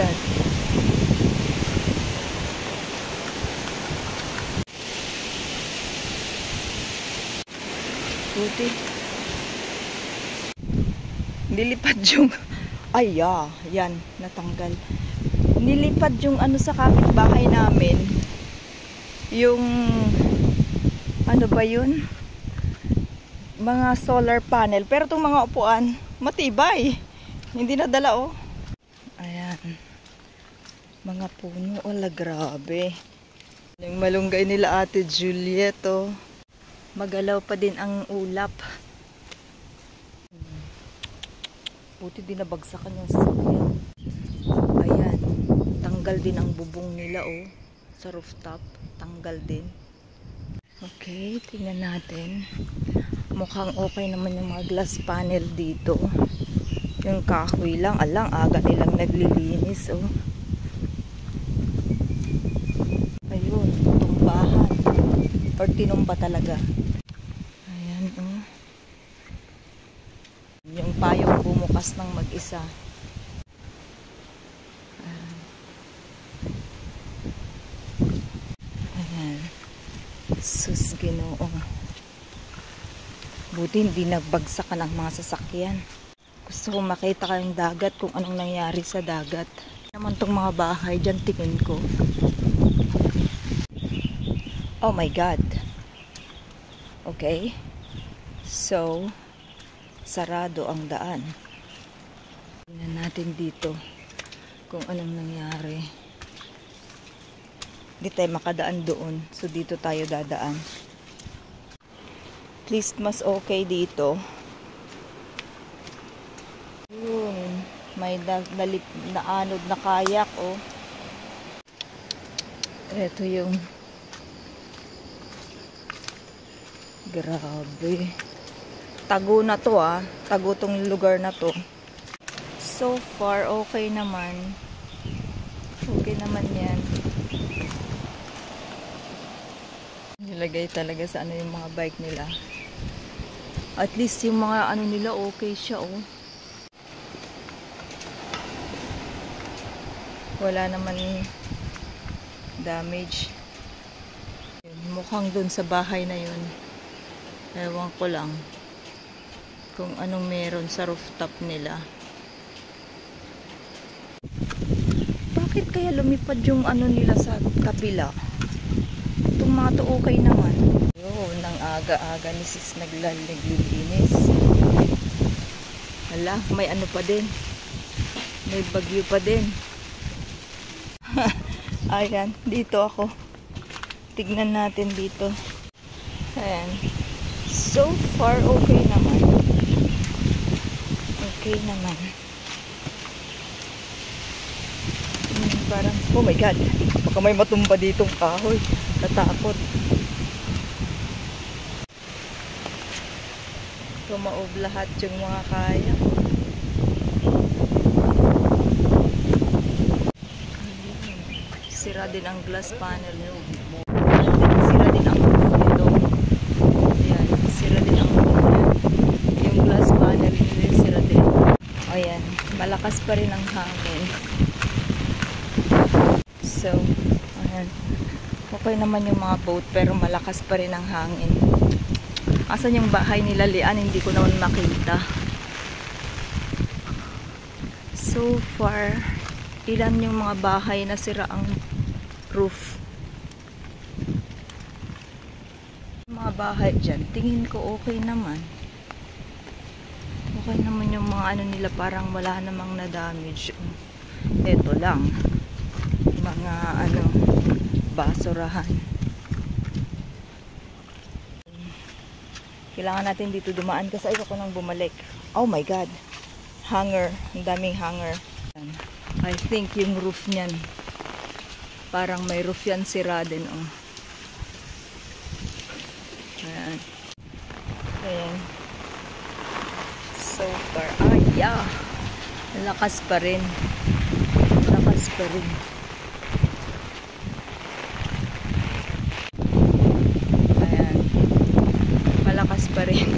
God. Buti. Nilipad yung yan, natanggal. Nilipad yung ano sa kapitbahay namin. Yung ano ba yun? Mga solar panel. Pero itong mga upuan, matibay. Hindi nadala, oh. Ayan. Mga puno. Wala, grabe. Yung malunggay nila Ate Juliet, oh. Magalaw pa din ang ulap. Buti din nabagsakan yung sasakyan. Ayan. Tanggal din ang bubong nila, oh. Sa rooftop. Tanggal din. Okay, tingnan natin. Mukhang okay naman yung mga glass panel dito. Yung kahoy lang. Alang, aga nilang naglilinis, oh. Ayun, tumbahan. Or tinumba talaga. Ayan, oh. Yung payong bumukas ng mag-isa. Ayan. Sus, Ginoo. Buti hindi nagbagsakan ang mga sasakyan. Gusto ko makita kayong dagat, kung anong nangyari sa dagat. Naman tong mga bahay dyan, tingin ko. Oh my God. Okay. So, sarado ang daan. Tingnan natin dito kung anong nangyari. Hindi tayo makadaan doon. So, dito tayo dadaan. At least mas okay dito. Yun. May naanod na kayak, oh. Ito yung grabe. Tago na to, ah. Tago tong lugar na to. So far, okay naman. Okay naman yan. Nilagay talaga sa ano yung mga bike nila. At least yung mga ano nila okay siya, oh. Wala naman damage. Yun, mukhang dun sa bahay na yun. Ewan ko lang kung anong meron sa rooftop nila. Bakit kaya lumipad yung ano nila sa kabila? Itong mga to okay naman. Yun, nang aga-aga ni sis naglilinis. Hala, may ano pa din. May bagyo pa din. Ayan, dito ako. Tignan natin dito. Ayan. So far, okay naman. Okay naman. Parang, oh my God. Baka may matumba ditong kahoy. Natakot. Tumaob lahat yung mga kaya. Sira din ang glass panel. Sira din ang roof nito. Ayan. Sira din ang roof niya. Yung glass panel nito sira din. Ayan. Malakas pa rin ang hangin. So, ayan. Okay naman yung mga boat pero malakas pa rin ang hangin. Asan yung bahay nila Lian? Hindi ko naman makita. So far, ilan yung mga bahay na sira ang roof. Mga bahay dyan, tingin ko okay naman. Okay naman yung mga ano nila, parang wala namang na-damage. Ito lang. Mga ano, basurahan. Kailangan natin dito dumaan kasi ayoko nang bumalik. Oh my God. Hanger. Ang daming hanger. I think yung roof niyan. Parang may roof yan sira din. Oh. Ayan. Ayan. So far. Ah, yeah. Lakas pa rin. Lakas pa rin. Malakas pa rin.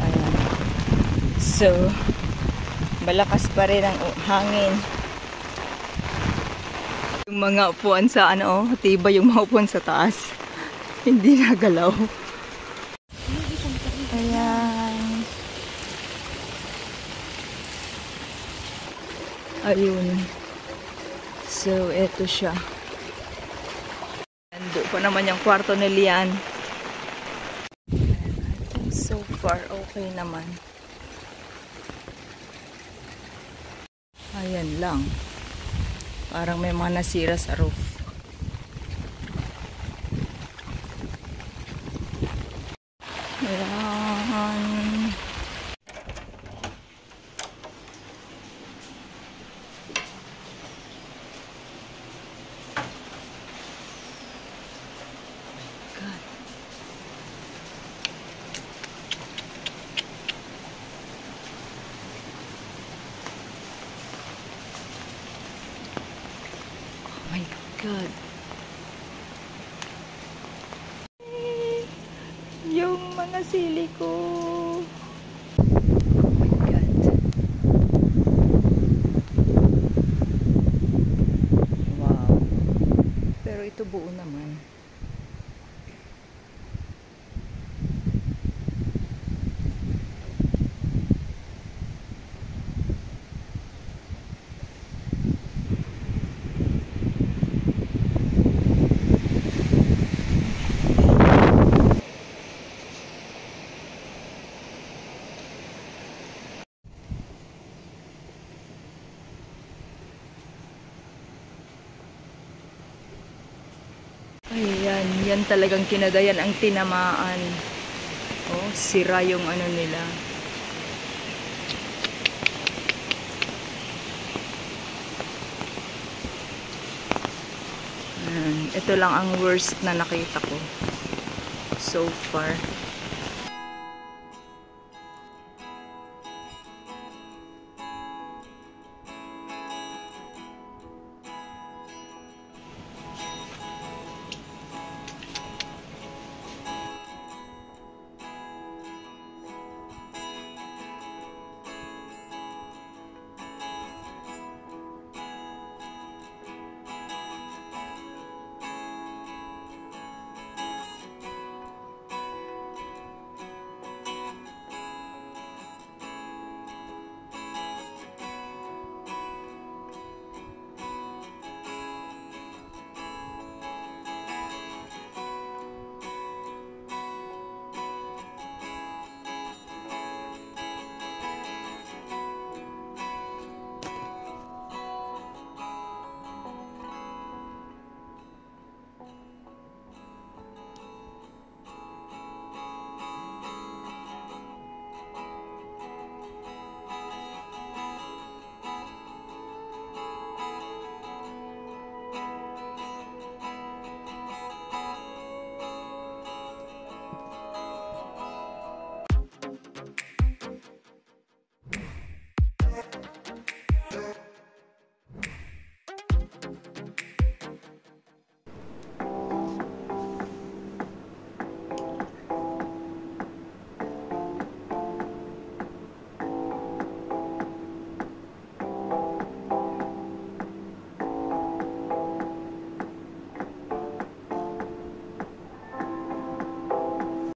Ayan. So, Malakas pa rin ang hangin. Yung mga upuan sa ano, tiba yung mga upuan sa taas. Hindi nagalaw. Ayan. Ayun. So, eto siya. Ando pa naman yung kwarto ni Lian. So far, okay naman. Ayan lang. Parang may mga nasira sa roof. Ayan. God. Oh my God. Yung mga sili ko. Oh my God. Wow. Pero ito buo naman. Ayan, yan talagang kinadayan ang tinamaan. Oh, sira yung ano nila. Ito lang ang worst na nakita ko so far.